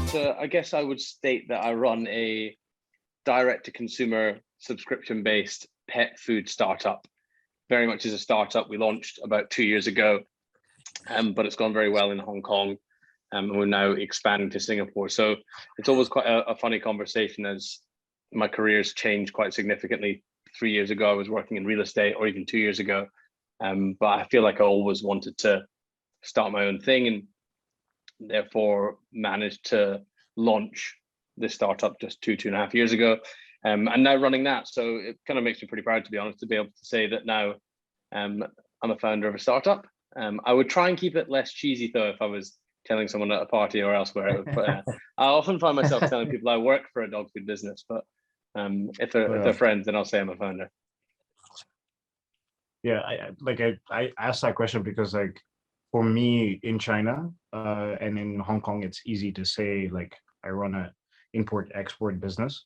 So I guess I would state that I run a direct-to-consumer subscription-based pet food startup. Very much as a startup. We launched about 2 years ago, but it's gone very well in Hong Kong, and we're now expanding to Singapore. So it's always quite a funny conversation, as my career's changed quite significantly. 3 years ago, I was working in real estate, or even 2 years ago. But I feel like I always wanted to start my own thing, and therefore managed to launch this startup just two and a half years ago. And now running that. So it kind of makes me pretty proud, to be honest, to be able to say that now I'm a founder of a startup. I would try and keep it less cheesy, though, if I was telling someone at a party or elsewhere. I often find myself telling people I work for a dog food business, but if they're friends, then I'll say I'm a founder. Yeah, I asked that question because, like, for me in China and in Hong Kong, it's easy to say, like, I run a import-export business.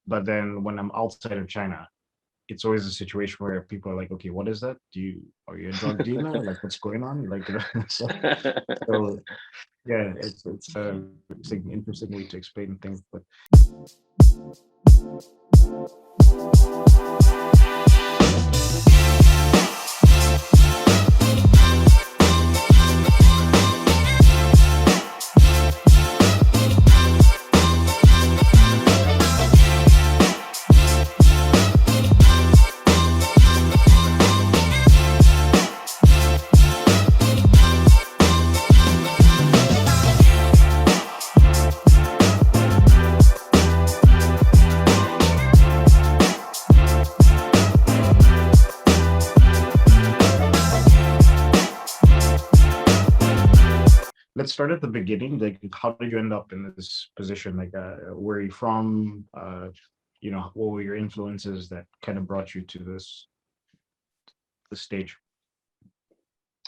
But then when I'm outside of China, it's always a situation where people are like, okay, what is that? Are you a drug dealer? Like, what's going on? Like, so yeah, it's an interesting way to explain things. But let's start at the beginning. Like, how did you end up in this position? Like, where are you from? What were your influences that kind of brought you to this stage?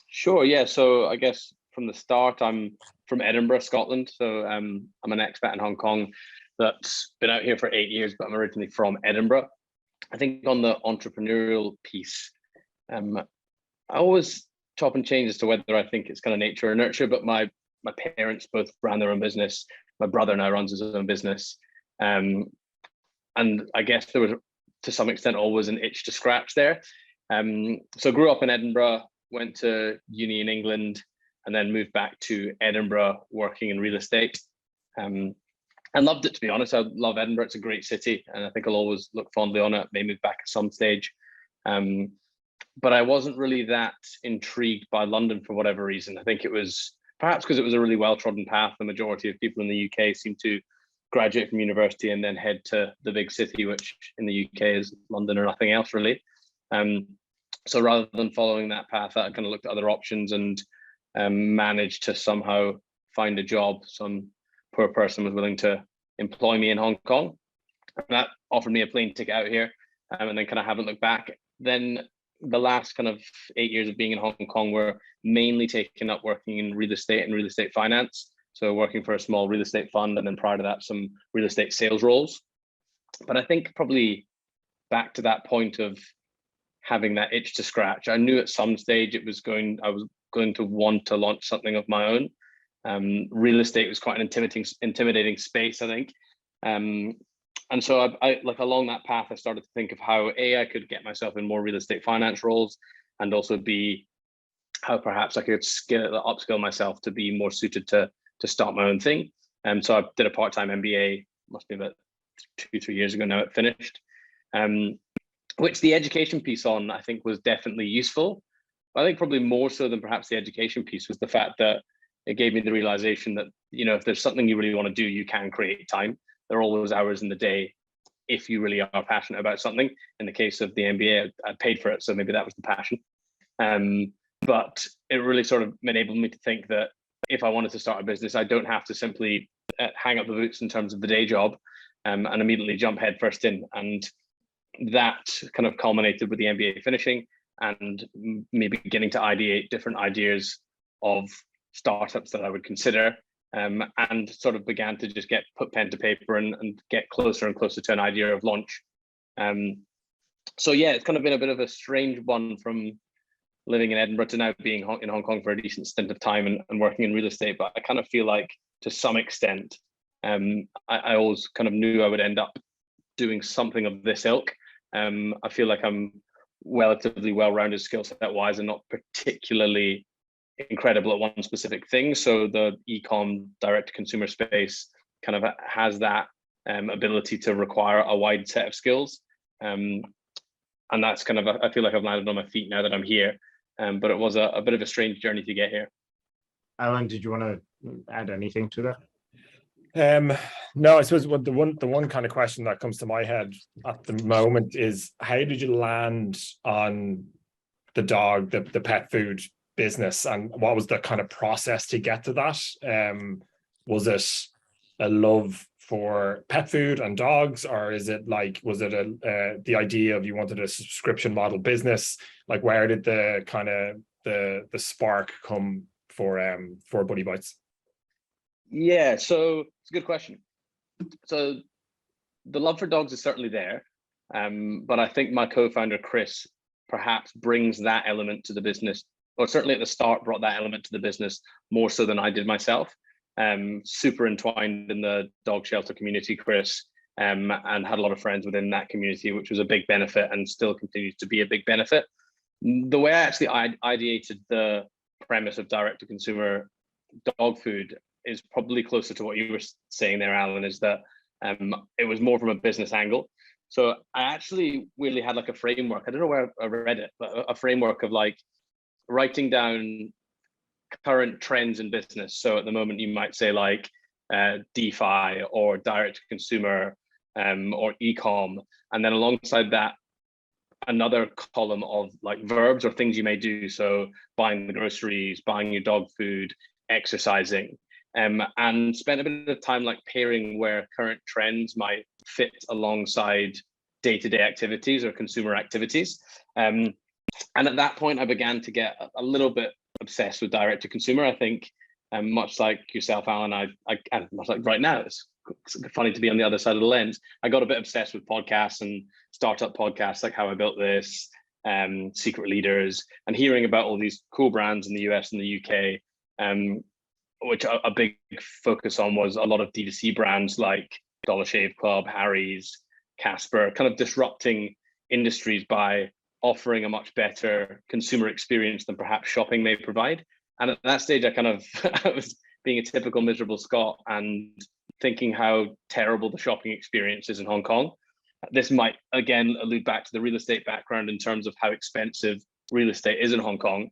Sure, yeah. So I guess from the start, I'm from Edinburgh, Scotland. So I'm an expat in Hong Kong that's been out here for 8 years, but I'm originally from Edinburgh. I think on the entrepreneurial piece, I always chop and change as to whether I think it's kind of nature or nurture, but my parents both ran their own business. My brother now runs his own business. And I guess there was, to some extent, always an itch to scratch there. So grew up in Edinburgh, went to uni in England, and then moved back to Edinburgh working in real estate. And loved it, to be honest. I love Edinburgh. It's a great city, and I think I'll always look fondly on it. May move back at some stage. But I wasn't really that intrigued by London for whatever reason. I think it was perhaps because it was a really well-trodden path. The majority of people in the UK seem to graduate from university and then head to the big city, which in the UK is London or nothing else, really. So rather than following that path, I kind of looked at other options and managed to somehow find a job. Some poor person was willing to employ me in Hong Kong. And that offered me a plane ticket out here, and then kind of haven't looked back. Then the last kind of 8 years of being in Hong Kong were mainly taken up working in real estate and real estate finance. So working for a small real estate fund, and then prior to that, some real estate sales roles. But I think probably back to that point of having that itch to scratch, I knew at some stage I was going to want to launch something of my own. Real estate was quite an intimidating space, I think. And so I like along that path, I started to think of how I could get myself in more real estate finance roles, and also how perhaps I could upskill myself to be more suited to start my own thing. So I did a part-time MBA, must be about 2-3 years ago now, it finished, which the education piece on, I think, was definitely useful. But I think probably more so than perhaps the education piece was the fact that it gave me the realization that, if there's something you really want to do, you can create time. There are always hours in the day if you really are passionate about something. In the case of the MBA, I paid for it, so maybe that was the passion. But it really sort of enabled me to think that if I wanted to start a business, I don't have to simply hang up the boots in terms of the day job and immediately jump headfirst in. And that kind of culminated with the MBA finishing and me beginning to ideate different ideas of startups that I would consider. And sort of began to just put pen to paper and get closer and closer to an idea of launch. So yeah, it's kind of been a bit of a strange one from living in Edinburgh to now being in Hong Kong for a decent stint of time and working in real estate. But I kind of feel like to some extent, I always kind of knew I would end up doing something of this ilk. I feel like I'm relatively well-rounded skill set wise and not particularly incredible at one specific thing. So the e-com direct to consumer space kind of has that ability to require a wide set of skills. And that's kind of, I feel like I've landed on my feet now that I'm here. But it was a bit of a strange journey to get here. Alan, did you want to add anything to that? No, I suppose what the one kind of question that comes to my head at the moment is, how did you land on the pet food business, and what was the kind of process to get to that? Was it a love for pet food and dogs, or is it like, was it the idea of you wanted a subscription model business? Like, where did the kind of the spark come for Buddy Bites? Yeah, so it's a good question. So the love for dogs is certainly there, but I think my co-founder Chris perhaps brings that element to the business, or certainly at the start brought that element to the business more so than I did myself. Super entwined in the dog shelter community, Chris, and had a lot of friends within that community, which was a big benefit and still continues to be a big benefit. The way I actually ideated the premise of direct-to-consumer dog food is probably closer to what you were saying there, Alan, is that it was more from a business angle. So I actually really had like a framework. I don't know where I read it, but a framework of like writing down current trends in business. So at the moment, you might say like DeFi or direct to consumer or e-com. And then alongside that, another column of like verbs or things you may do. So buying the groceries, buying your dog food, exercising. And spent a bit of time like pairing where current trends might fit alongside day-to-day activities or consumer activities. And at that point, I began to get a little bit obsessed with direct-to-consumer. I think, much like yourself, Alan, I much like right now, it's funny to be on the other side of the lens. I got a bit obsessed with podcasts and startup podcasts, like How I Built This, Secret Leaders, and hearing about all these cool brands in the US and the UK. Which a big focus on was a lot of D2C brands like Dollar Shave Club, Harry's, Casper, kind of disrupting industries by offering a much better consumer experience than perhaps shopping may provide. And at that stage, I kind of I was being a typical miserable Scot and thinking how terrible the shopping experience is in Hong Kong. This might, again, allude back to the real estate background in terms of how expensive real estate is in Hong Kong.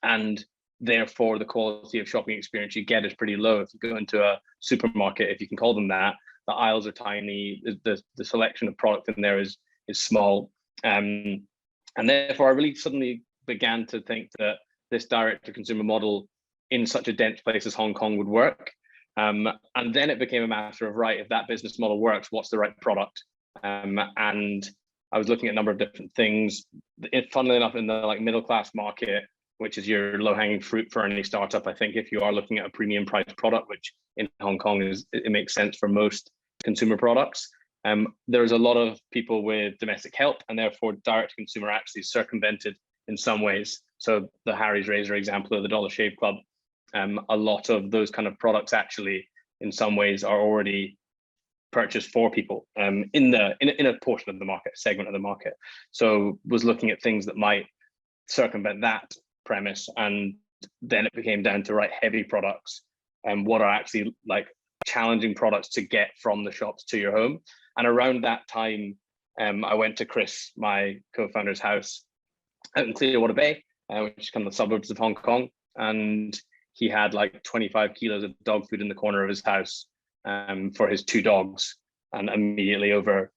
And therefore, the quality of shopping experience you get is pretty low. If you go into a supermarket, if you can call them that, the aisles are tiny. The selection of product in there is small, and therefore, I really suddenly began to think that this direct-to-consumer model in such a dense place as Hong Kong would work. And then it became a matter of, right, if that business model works, what's the right product? And I was looking at a number of different things. Funnily enough, in the like middle-class market, which is your low-hanging fruit for any startup. I think if you are looking at a premium price product, which in Hong Kong it makes sense for most consumer products, there's a lot of people with domestic help, and therefore direct consumer actually circumvented in some ways. So the Harry's Razor example or the Dollar Shave Club, a lot of those kind of products actually in some ways are already purchased for people in a portion of the market, segment of the market. So was looking at things that might circumvent that premise, and then it became down to heavy products and what are actually like challenging products to get from the shops to your home. And around that time, I went to Chris, my co-founder's house out in Clearwater Bay, which is kind of the suburbs of Hong Kong, and he had like 25 kilos of dog food in the corner of his house for his 2 dogs. And immediately over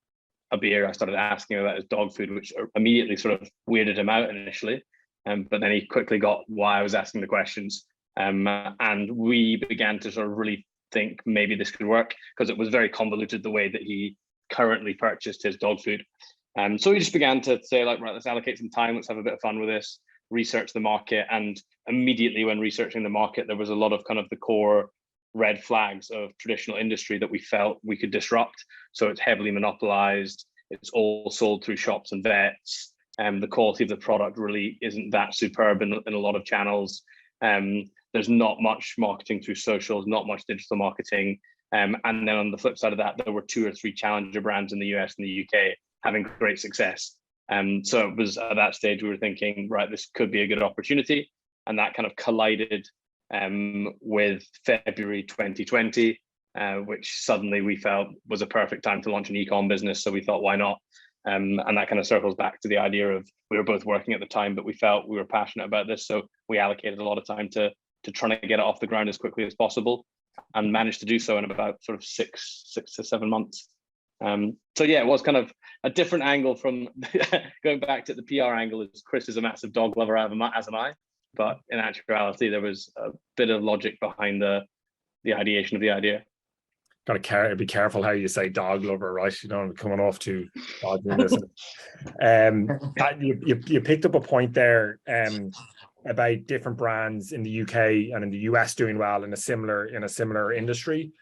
a beer, I started asking him about his dog food, which immediately sort of weirded him out initially. But then he quickly got why I was asking the questions. And we began to sort of really think maybe this could work, because it was very convoluted the way that he currently purchased his dog food. So we just began to say, like, right, let's allocate some time, let's have a bit of fun with this, research the market. And immediately when researching the market, there was a lot of kind of the core red flags of traditional industry that we felt we could disrupt. So it's heavily monopolized, it's all sold through shops and vets, The quality of the product really isn't that superb in a lot of channels. There's not much marketing through socials, not much digital marketing. And then on the flip side of that, there were 2 or 3 challenger brands in the US and the UK having great success. So it was at that stage we were thinking, right, this could be a good opportunity. And that kind of collided with February 2020, which suddenly we felt was a perfect time to launch an e-com business. So we thought, why not? And that kind of circles back to the idea of, we were both working at the time, but we felt we were passionate about this. So we allocated a lot of time to trying to get it off the ground as quickly as possible, and managed to do so in about sort of 6 to 7 months. So yeah, it was kind of a different angle from going back to the PR angle. Is Chris is a massive dog lover, as am I. But in actuality, there was a bit of logic behind the ideation of the idea. Got to be careful how you say dog lover, right? You don't coming off too dog this. You picked up a point there about different brands in the UK and in the US doing well in a similar industry.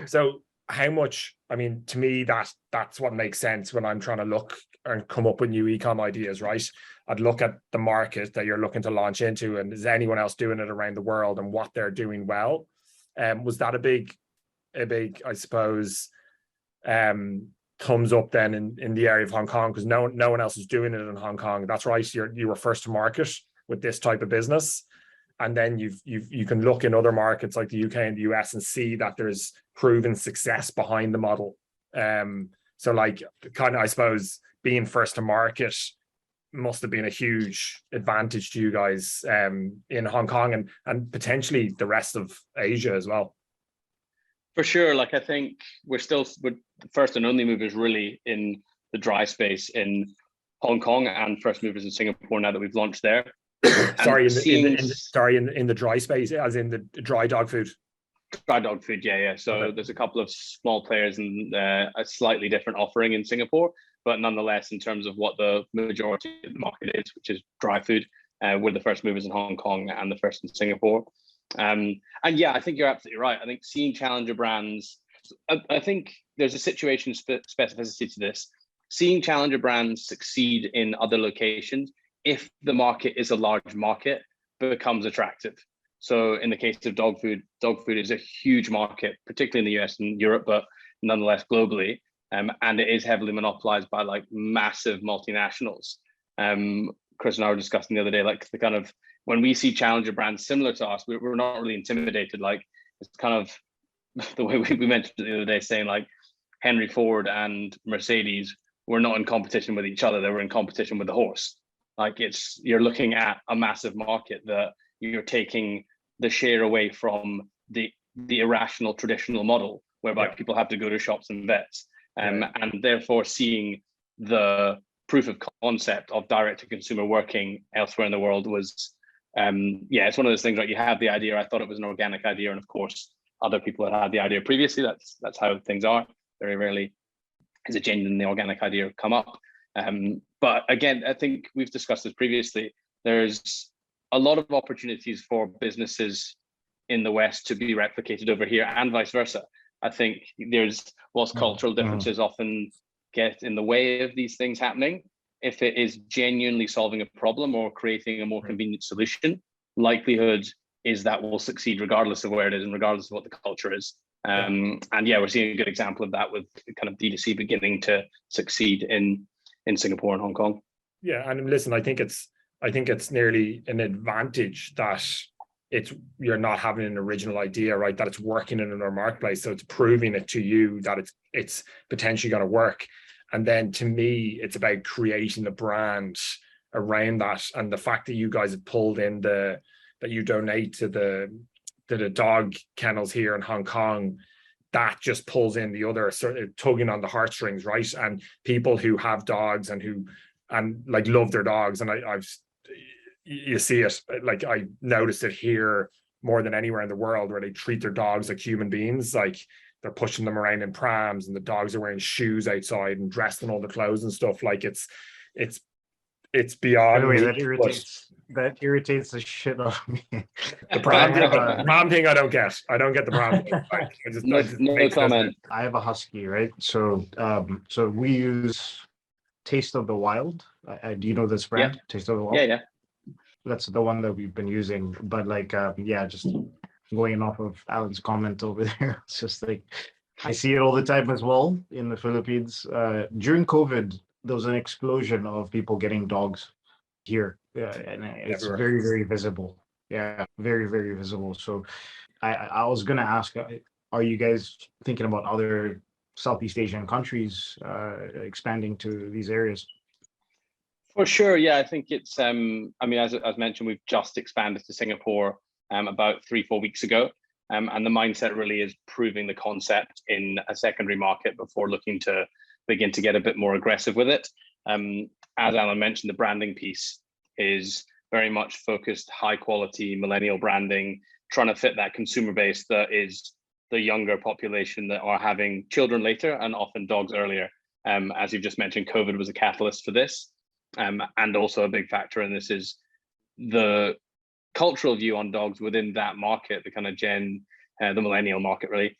So how much, I mean, to me, that's what makes sense when I'm trying to look and come up with new e-com ideas, right? I'd look at the market that you're looking to launch into, and is anyone else doing it around the world and what they're doing well. Was that a big, I suppose, thumbs up then in the area of Hong Kong, because no one else is doing it in Hong Kong? That's right, you were first to market with this type of business, and then you can look in other markets like the UK and the US and see that there's proven success behind the model. So like, kind of, I suppose, being first to market must have been a huge advantage to you guys in Hong Kong and potentially the rest of Asia as well. For sure. Like, I think we're the first and only movers really in the dry space in Hong Kong, and first movers in Singapore now that we've launched there. Sorry, in the dry space, as in the dry dog food. Dry dog food, yeah. So okay. There's a couple of small players and a slightly different offering in Singapore, but nonetheless, in terms of what the majority of the market is, which is dry food, we're the first movers in Hong Kong and the first in Singapore. And yeah, I think you're absolutely right. I think seeing challenger brands, I think there's a situation specificity to this. Seeing challenger brands succeed in other locations, if the market is a large market, becomes attractive. So in the case of dog food is a huge market, particularly in the US and Europe, but nonetheless globally. And it is heavily monopolized by like massive multinationals. Chris and I were discussing the other day, like the kind of, when we see challenger brands similar to us, we're not really intimidated. Like, it's kind of the way we mentioned it the other day, saying like Henry Ford and Mercedes were not in competition with each other. They were in competition with the horse. Like, you're looking at a massive market that you're taking the share away from the irrational traditional model, whereby people have to go to shops and vets. And therefore seeing the proof of concept of direct to consumer working elsewhere in the world was, it's one of those things, right? You have the idea. I thought it was an organic idea, and of course other people had the idea previously. That's how things are. Very rarely is a genuinely organic idea come up. But again, I think we've discussed this previously. There's a lot of opportunities for businesses in the West to be replicated over here, and vice versa. I think whilst cultural differences often get in the way of these things happening, if it is genuinely solving a problem or creating a more convenient solution, likelihood is that will succeed regardless of where it is and regardless of what the culture is. And yeah, we're seeing a good example of that with kind of D2C beginning to succeed in Singapore and Hong Kong. Yeah, and listen, I think it's nearly an advantage that you're not having an original idea, right? That it's working in another marketplace, so it's proving it to you that it's potentially going to work. And then to me, it's about creating the brand around that, and the fact that you guys have pulled in that you donate to the dog kennels here in Hong Kong, that just pulls in the other sort of tugging on the heartstrings, right? And people who have dogs and like love their dogs, and you see it, like I noticed it here more than anywhere in the world, where they treat their dogs like human beings. Like, they're pushing them around in prams, and the dogs are wearing shoes outside and dressed in all the clothes and stuff. Like, it's beyond. By the way, that irritates the shit out of me. The pram thing, I don't get. I don't get the pram thing. No comment. I have a husky, right? So we use Taste of the Wild. Do you know this brand? Yeah. Taste of the Wild. Yeah, yeah. That's the one that we've been using. But like, yeah, just going off of Alan's comment over there, it's just like I see it all the time as well in the Philippines. During COVID, there was an explosion of people getting dogs here, and it's Everywhere. very, very visible. Yeah, very, very visible. So I was gonna ask, are you guys thinking about other Southeast Asian countries expanding to these areas? For sure, yeah. I think it's. I mean, as mentioned, we've just expanded to Singapore about 3-4 weeks ago, and the mindset really is proving the concept in a secondary market before looking to begin to get a bit more aggressive with it. As Alan mentioned, the branding piece is very much focused, high quality millennial branding, trying to fit that consumer base that is the younger population that are having children later and often dogs earlier. As you've just mentioned, COVID was a catalyst for this. And also a big factor in this is the cultural view on dogs within that market, the kind of the millennial market really,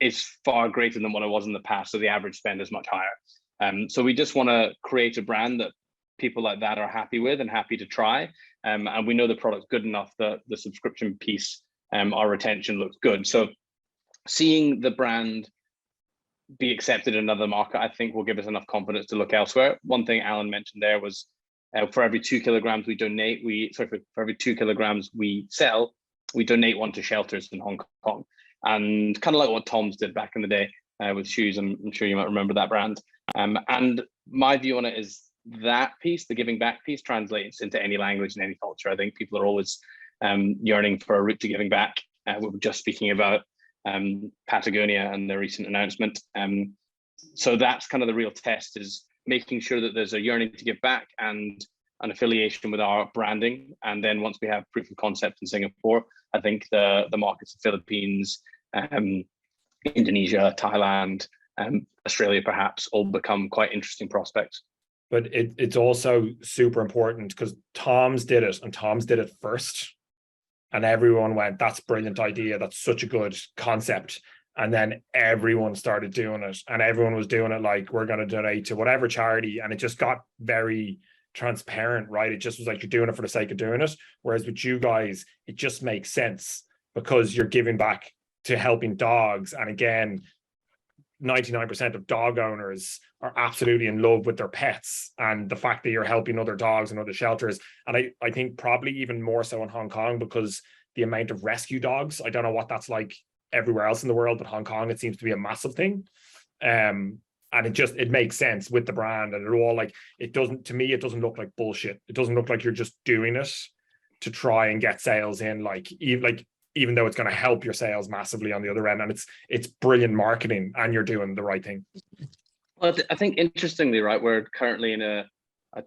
is far greater than what it was in the past. So the average spend is much higher. So we just want to create a brand that people like that are happy with and happy to try. And we know the product's good enough that the subscription piece, our retention looks good. So seeing the brand be accepted in another market, I think will give us enough confidence to look elsewhere. One thing Alan mentioned there was for every 2 kilograms we donate, for every 2 kilograms we sell, we donate one to shelters in Hong Kong. And kind of like what Tom's did back in the day with shoes. I'm sure you might remember that brand. And my view on it is that piece, the giving back piece, translates into any language and any culture. I think people are always yearning for a route to giving back. We were just speaking about Patagonia and their recent announcement. So that's kind of the real test, is making sure that there's a yearning to give back and an affiliation with our branding. And then once we have proof of concept in Singapore, I think the markets of Philippines, Indonesia, Thailand, Australia perhaps all become quite interesting prospects. But it's also super important because Tom's did it first. And everyone went, that's a brilliant idea. That's such a good concept. And then everyone started doing it. And everyone was doing it like, we're going to donate to whatever charity. And it just got very transparent, right? It just was like, you're doing it for the sake of doing it. Whereas with you guys, it just makes sense because you're giving back to helping dogs. And again, 99% of dog owners are absolutely in love with their pets, and the fact that you're helping other dogs and other shelters. And I think probably even more so in Hong Kong, because the amount of rescue dogs, I don't know what that's like everywhere else in the world, but Hong Kong, it seems to be a massive thing. And it makes sense with the brand, and to me, it doesn't look like bullshit. It doesn't look like you're just doing it to try and get sales in, even though it's going to help your sales massively on the other end. And it's brilliant marketing, and you're doing the right thing. Well, I think interestingly, right, we're currently in a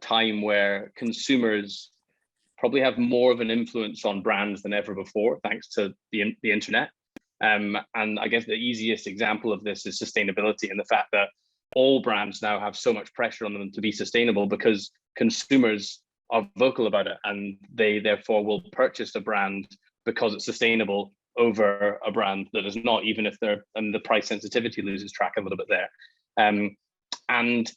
time where consumers probably have more of an influence on brands than ever before, thanks to the internet. And I guess the easiest example of this is sustainability, and the fact that all brands now have so much pressure on them to be sustainable because consumers are vocal about it, and they therefore will purchase a brand because it's sustainable over a brand that is not, even if the price sensitivity loses track a little bit there. And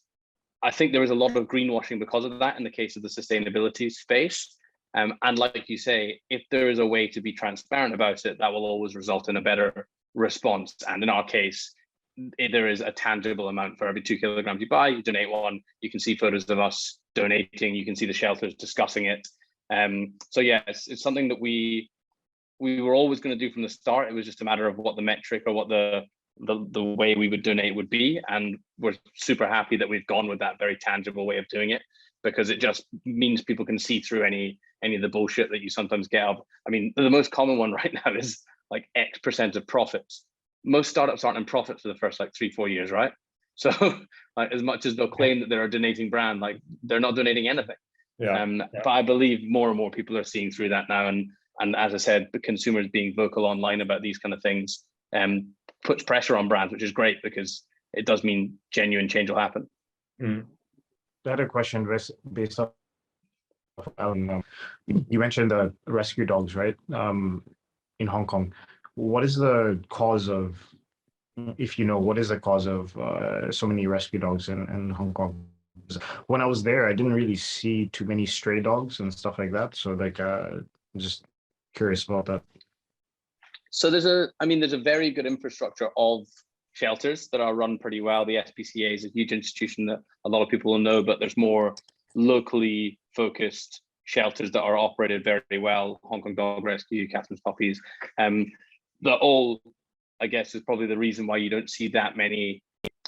I think there is a lot of greenwashing because of that in the case of the sustainability space. And like you say, if there is a way to be transparent about it, that will always result in a better response. And in our case, there is a tangible amount for every 2 kilograms you buy, you donate one. You can see photos of us donating. You can see the shelters discussing it. So yeah, it's something that we were always going to do from the start. It was just a matter of what the metric or what the way we would donate would be. And we're super happy that we've gone with that very tangible way of doing it, because it just means people can see through any of the bullshit that you sometimes get of. I mean, the most common one right now is like X% of profits. Most startups aren't in profit for the first 3-4 years, right? So like, as much as they'll claim that they're a donating brand, like they're not donating anything. But I believe more and more people are seeing through that now. And as I said, the consumers being vocal online about these kind of things puts pressure on brands, which is great because it does mean genuine change will happen. I had a question based off you mentioned the rescue dogs, right? In Hong Kong, what is the cause of, if you know, what is the cause of so many rescue dogs in Hong Kong? when I was there, I didn't really see too many stray dogs and stuff like that. So like, just curious about that. So there's a very good infrastructure of shelters that are run pretty well. The SPCA is a huge institution that a lot of people will know, but there's more locally focused shelters that are operated very well. Hong Kong Dog Rescue, Catherine's Puppies. That all, I guess, is probably the reason why you don't see that many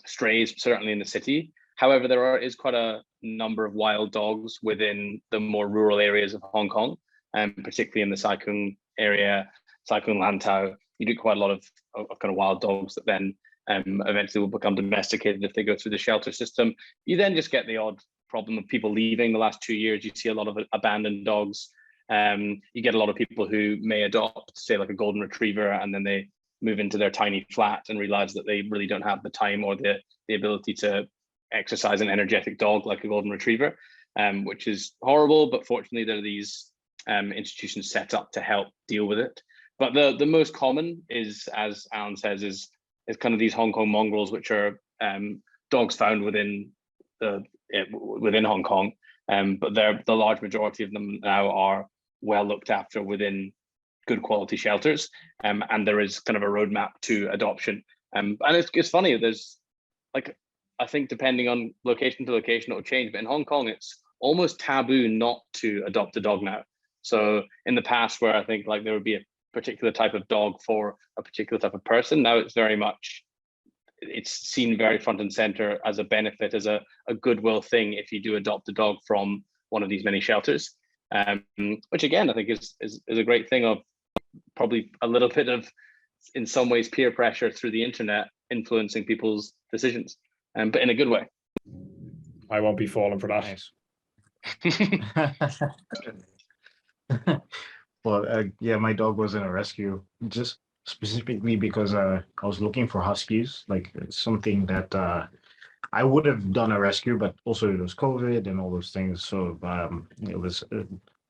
strays, certainly in the city. However, is quite a number of wild dogs within the more rural areas of Hong Kong, and particularly in the Sai Kung area, Sai Kung Lantau. You do quite a lot of kind of wild dogs that then eventually will become domesticated if they go through the shelter system. You then just get the odd problem of people leaving. The last 2 years, you see a lot of abandoned dogs. You get a lot of people who may adopt, say, like a golden retriever, and then they move into their tiny flat and realize that they really don't have the time or the ability to exercise an energetic dog like a golden retriever, which is horrible. But fortunately, there are these institutions set up to help deal with it. But the most common is, as Alan says, is kind of these Hong Kong mongrels, which are dogs found within Hong Kong. But the large majority of them now are well looked after within good quality shelters, and there is kind of a roadmap to adoption. And it's funny. There's like, I think depending on location to location, it will change. But in Hong Kong, it's almost taboo not to adopt a dog now. So in the past, where I think like there would be a particular type of dog for a particular type of person, now it's seen very front and center as a benefit, as a goodwill thing if you do adopt a dog from one of these many shelters, which again I think is a great thing, of probably a little bit of, in some ways, peer pressure through the internet influencing people's decisions, but in a good way. I won't be falling for that. Nice. Well, yeah, my dog was in a rescue just specifically because I was looking for huskies, like something that I would have done a rescue, but also it was COVID and all those things. So it was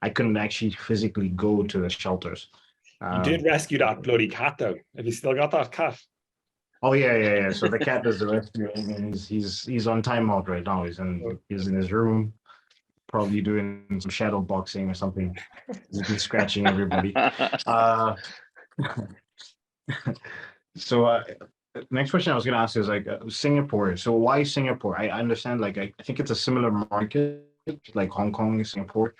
I couldn't actually physically go to the shelters. You did rescue that bloody cat, though. Have you still got that cat? Oh yeah. So the cat is the rescue, and he's on timeout right now. He's in his room, probably doing some shadow boxing or something. He's been scratching everybody. So next question I was going to ask is like Singapore. So why Singapore? I understand, like I think it's a similar market like Hong Kong, Singapore,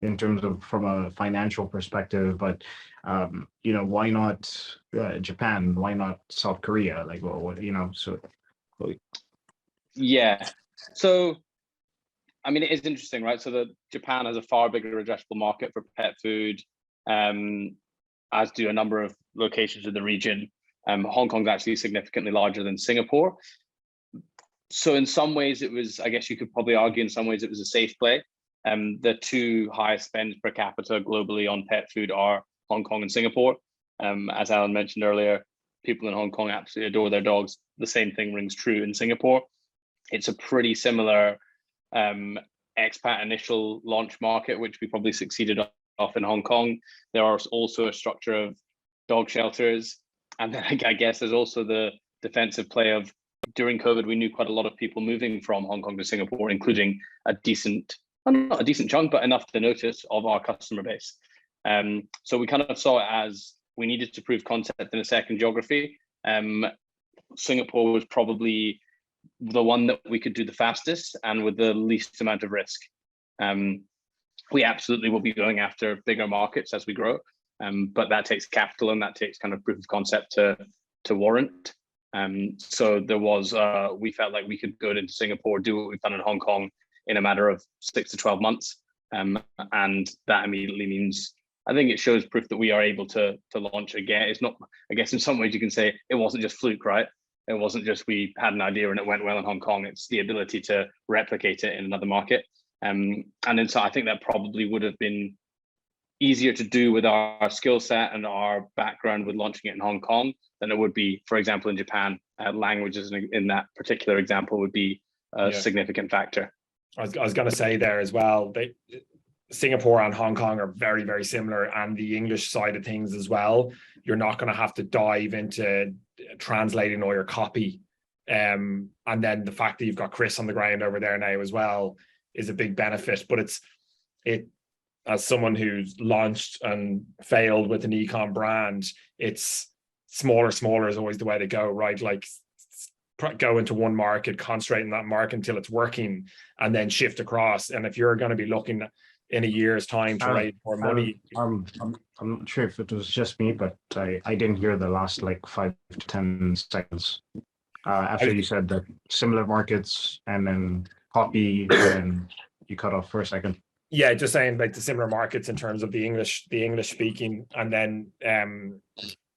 in terms of from a financial perspective, but why not Japan? Why not South Korea? Like, well, what, so. Yeah. So, I mean, it is interesting, right? So Japan has a far bigger addressable market for pet food, as do a number of locations in the region. Hong Kong's actually significantly larger than Singapore. So in some ways it was, I guess you could probably argue in some ways it was a safe play. The two highest spends per capita globally on pet food are Hong Kong and Singapore. As Alan mentioned earlier, people in Hong Kong absolutely adore their dogs. The same thing rings true in Singapore. It's a pretty similar expat initial launch market, which we probably succeeded off in Hong Kong. There are also a structure of dog shelters. And then I guess there's also the defensive play of, during COVID, we knew quite a lot of people moving from Hong Kong to Singapore, including not a decent chunk, but enough to notice of our customer base. So we kind of saw it as we needed to prove concept in a second geography. Singapore was probably the one that we could do the fastest and with the least amount of risk. We absolutely will be going after bigger markets as we grow, but that takes capital and that takes kind of proof of concept to warrant. So there was, we felt like we could go into Singapore, do what we've done in Hong Kong in a matter of 6 to 12 months. And that immediately means, I think it shows proof that we are able to launch again. It's not, I guess in some ways you can say it wasn't just fluke, right? It wasn't just we had an idea and it went well in Hong Kong. It's the ability to replicate it in another market. And then so I think that probably would have been easier to do with our skill set and our background with launching it in Hong Kong than it would be, for example, in Japan. Languages in that particular example would be a significant factor. I was going to say there as well, Singapore and Hong Kong are very, very similar, and the English side of things as well. You're not going to have to dive into translating all your copy And then the fact that you've got Chris on the ground over there now as well is a big benefit. But it as someone who's launched and failed with an e-com brand, it's smaller is always the way to go, right? Like go into one market, concentrate in that market until it's working, and then shift across. And if you're going to be looking in a year's time to raise more money, I'm not sure if it was just me, but I didn't hear the last like 5 to 10 seconds after you said that similar markets and then copy, and you cut off for a second. Yeah, just saying like the similar markets in terms of the English speaking, and then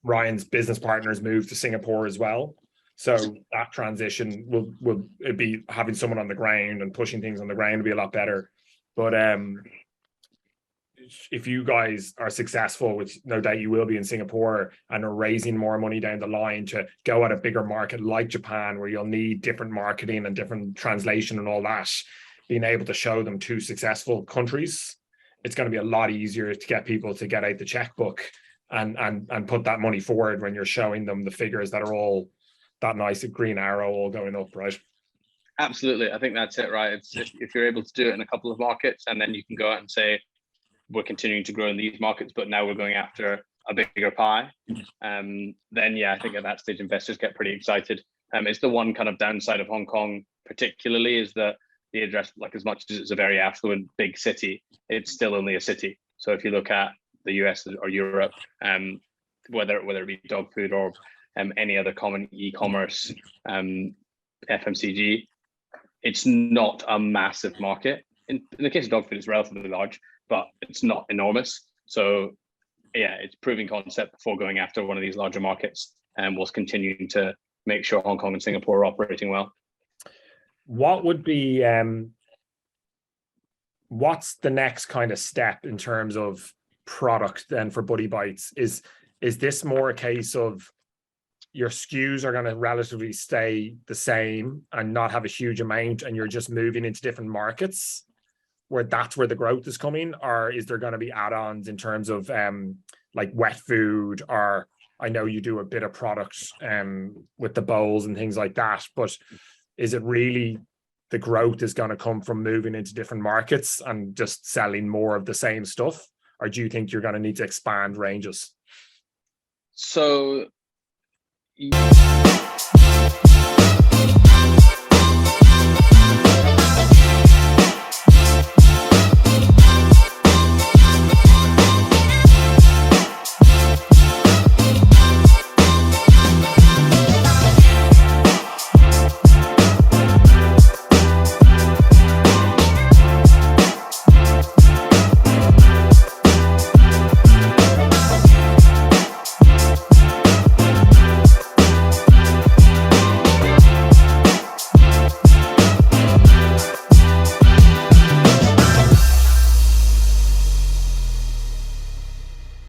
Ryan's business partners moved to Singapore as well. So that transition will be having someone on the ground and pushing things on the ground will be a lot better. But if you guys are successful, which no doubt you will be in Singapore, and are raising more money down the line to go at a bigger market like Japan, where you'll need different marketing and different translation and all that, being able to show them 2 successful countries, it's going to be a lot easier to get people to get out the checkbook and put that money forward when you're showing them the figures that are all that nice green arrow all going up, right? Absolutely. I think that's it, right? It's if you're able to do it in a couple of markets, and then you can go out and say, we're continuing to grow in these markets, but now we're going after a bigger pie. Then yeah, I think at that stage investors get pretty excited. It's the one kind of downside of Hong Kong particularly, is that the address, like as much as it's a very affluent big city, it's still only a city. So if you look at the US or Europe, whether it be dog food or any other common e-commerce, FMCG, it's not a massive market. In the case of dog food, it's relatively large, but it's not enormous. So yeah, it's proving concept before going after one of these larger markets, and was continuing to make sure Hong Kong and Singapore are operating well. What would be what's the next kind of step in terms of product then for Buddy Bites? Is this more a case of your SKUs are going to relatively stay the same and not have a huge amount, and you're just moving into different markets where that's where the growth is coming? Or is there going to be add-ons in terms of like wet food, or I know you do a bit of product with the bowls and things like that, but is it really the growth is going to come from moving into different markets and just selling more of the same stuff? Or do you think you're going to need to expand ranges? So